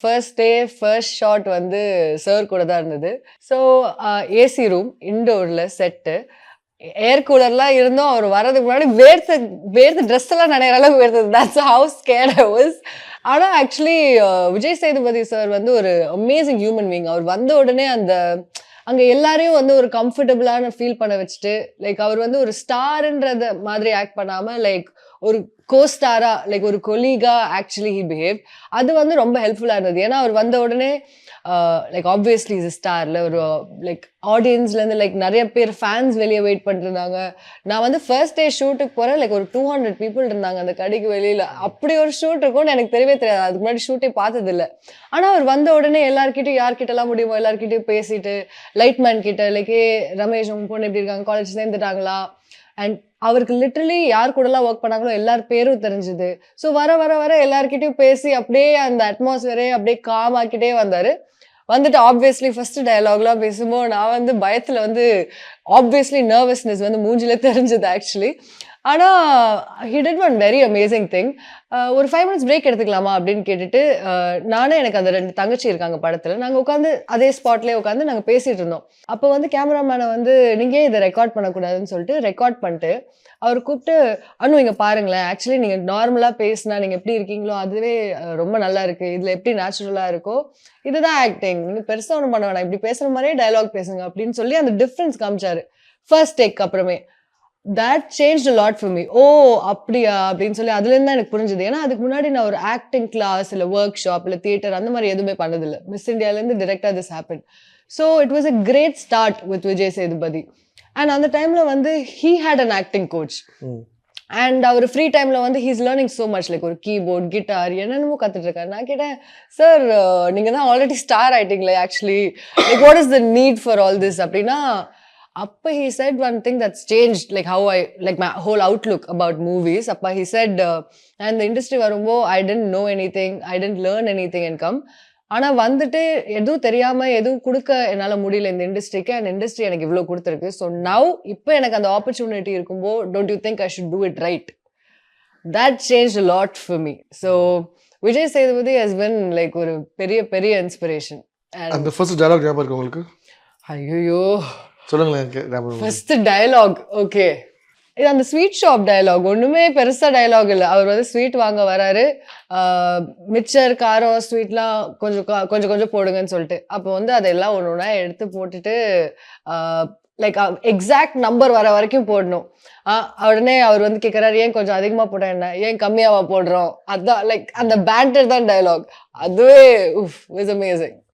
First day first shot வந்து sir கூட தான் இருந்தது. ஸோ ஏசி ரூம், இன்டோர்ல செட்டு, ஏர் கூலர்லாம் இருந்தும் அவர் வர்றதுக்கு முன்னாடி வேர்த்து வேர்த்து ட்ரெஸ் எல்லாம் நனையிற அளவுக்கு வேர்த்தது. That's how scared I was. ஆனா ஆக்சுவலி விஜய் சேதுபதி சார் வந்து ஒரு அமேசிங் ஹியூமன் பீயிங். அவர் வந்த உடனே அந்த அங்க எல்லாரையும் வந்து ஒரு கம்ஃபர்டபுளான ஃபீல் பண்ண வச்சுட்டு, லைக் அவர் வந்து ஒரு ஸ்டார்ன்றத மாதிரி ஆக்ட் பண்ணாம, லைக் ஒரு கோ-ஸ்டாரா, லைக் ஒரு கொலீகா ஆக்சுவலி ஹி பிஹேவ். அது வந்து ரொம்ப ஹெல்ப்ஃபுல்லா இருந்தது. ஏன்னா அவர் வந்த உடனே லைக் ஆப்வியஸ்லி இஸ் ஸ்டார்ல ஒரு லைக் ஆடியன்ஸ்ல இருந்து லைக் நிறைய பேர் ஃபேன்ஸ் வெளியே வெயிட் பண்ணிட்டு இருந்தாங்க. நான் வந்து ஃபர்ஸ்ட் டே ஷூட்டுக்கு போறேன், லைக் ஒரு 200 பீப்புள் இருந்தாங்க அந்த கடைக்கு வெளியில. அப்படி ஒரு ஷூட் இருக்கும்னு எனக்கு தெரியவே தெரியாது. அதுக்கு முன்னாடி ஷூட்டே பார்த்தது இல்லை. ஆனா அவர் வந்த உடனே எல்லார்கிட்டயும் யார்கிட்டலாம் முடியுமோ எல்லார்கிட்டயும் பேசிட்டு, லைட் மேன் கிட்ட லைக் ரமேஷ் உங்க பொண்ணு எப்படி இருக்காங்க, காலேஜ் சேர்ந்துட்டாங்களா, அண்ட் அவருக்கு லிட்டரலி யார் கூடலாம் ஒர்க் பண்ணாங்களோ எல்லார் பேரும் தெரிஞ்சுது. ஸோ வர வர வர எல்லார்கிட்டயும் பேசி அப்படியே அந்த அட்மாஸ்பியரே அப்படியே காம் ஆக்கிட்டே வந்தாரு. வந்துட்டு ஆப்வியஸ்லி ஃபர்ஸ்ட் டயலாக்லாம் பேசும்போது நான் வந்து பயத்துல வந்து ஆப்வியஸ்லி நர்வஸ்னஸ் வந்து மூஞ்சில தெரிஞ்சது ஆக்சுவலி. ஆனா he did one very amazing thing. ஒரு 5 மினிட்ஸ் பிரேக் எடுத்துக்கலாமா அப்படின்னு கேட்டுட்டு, நானே எனக்கு அந்த 2 தங்கச்சி இருக்காங்க படத்துல. நாங்க உட்காந்து அதே ஸ்பாட்லயே உட்காந்து நாங்க பேசிட்டு இருந்தோம். அப்போ வந்து கேமராமேனை வந்து நீங்க ஏன் இதை ரெக்கார்ட் பண்ணக்கூடாதுன்னு சொல்லிட்டு ரெக்கார்ட் பண்ணிட்டு அவர் கூப்பிட்டு, அனு இங்க பாருங்களேன், ஆக்சுவலி நீங்க நார்மலா பேசினா நீங்க எப்படி இருக்கீங்களோ அதுவே ரொம்ப நல்லா இருக்கு. இதுல எப்படி நேச்சுரலா இருக்கோ இதுதான் ஆக்டிங். நீங்க பெருசா ஒண்ணும் பண்ண வேணாம், இப்படி பேசுற மாதிரியே டயலாக் பேசுங்க அப்படின்னு சொல்லி அந்த டிஃபரன்ஸ் காமிச்சாரு ஃபர்ஸ்ட் டேக் அப்புறமே. That change a lot for me. ஓ அப்படியா அப்படின்னு சொல்லி அதுல இருந்து தான் எனக்கு புரிஞ்சுது. ஏன்னா அதுக்கு முன்னாடி நான் ஒரு ஆக்டிங் கிளாஸ் இல்ல ஒர்க் ஷாப் இல்ல தியேட்டர் அந்த மாதிரி எதுவுமே பண்ணதில்லை. மிஸ் இந்தியால இருந்து டிரெக்டா this happen. So it was a great start with Vijay Sethupathi. And அந்த டைம்ல வந்து he had an acting coach. And அவர் ஃப்ரீ டைம்ல வந்து he's learning so much, like ஒரு கீபோர்ட் கிட்டார் என்னென்னமோ கத்துட்டு இருக்காரு. நான் கேட்டேன், சார் நீங்க தான் ஆல்ரெடி ஸ்டார் ஆயிட்டீங்களே actually, like what is the need for all this அப்படின்னா, அப்ப he said one thing that's changed like how I like my whole outlook about movies. அப்ப he said and the industry வரும்போ I didn't know anything, I didn't learn anything and come. ஆனா வந்துட்டு எதுவும் தெரியாம எதுவும் கொடுக்க என்னால முடியல இந்த இண்டஸ்ட்ரிக்கு, அண்ட் இண்டஸ்ட்ரி எனக்கு இவ்வளவு கொடுத்துருக்கு. ஸோ நவ் இப்போ எனக்கு அந்த ஆப்பர்ச்சுனிட்டி இருக்கும்போ don't you think I should do it right. That change a lot for me. So Vijay Sethupathi has been like ஒரு பெரிய பெரிய இன்ஸ்பிரேஷன். அந்த ஃபர்ஸ்ட் டயலாக் ஞாபகம் இருக்கு உங்களுக்கு? ஐயோ சொல்லுங்களேன். ஃபர்ஸ்ட் டயலாக் ஓகே, இது அந்த ஸ்வீட் ஷாப் டயலாக். ஒண்ணுமே பெருசா டயலாக் இல்லை. அவர் வந்து ஸ்வீட் வாங்க வராரு, மிச்சர் காரம் ஸ்வீட்லாம் கொஞ்சம் கொஞ்சம் கொஞ்சம் போடுங்கன்னு சொல்லிட்டு, அப்போ வந்து அதெல்லாம் ஒன்று ஒன்றா எடுத்து போட்டுட்டு லைக் எக்ஸாக்ட் நம்பர் வர வரைக்கும் போடணும். உடனே அவர் வந்து கேட்குறாரு, ஏன் கொஞ்சம் அதிகமா போட்டா என்ன, ஏன் கம்மியாவா போடுறோம், அதான் லைக் அந்த பேண்டர் தான் டயலாக். அதுவே வாஸ் அமேசிங்.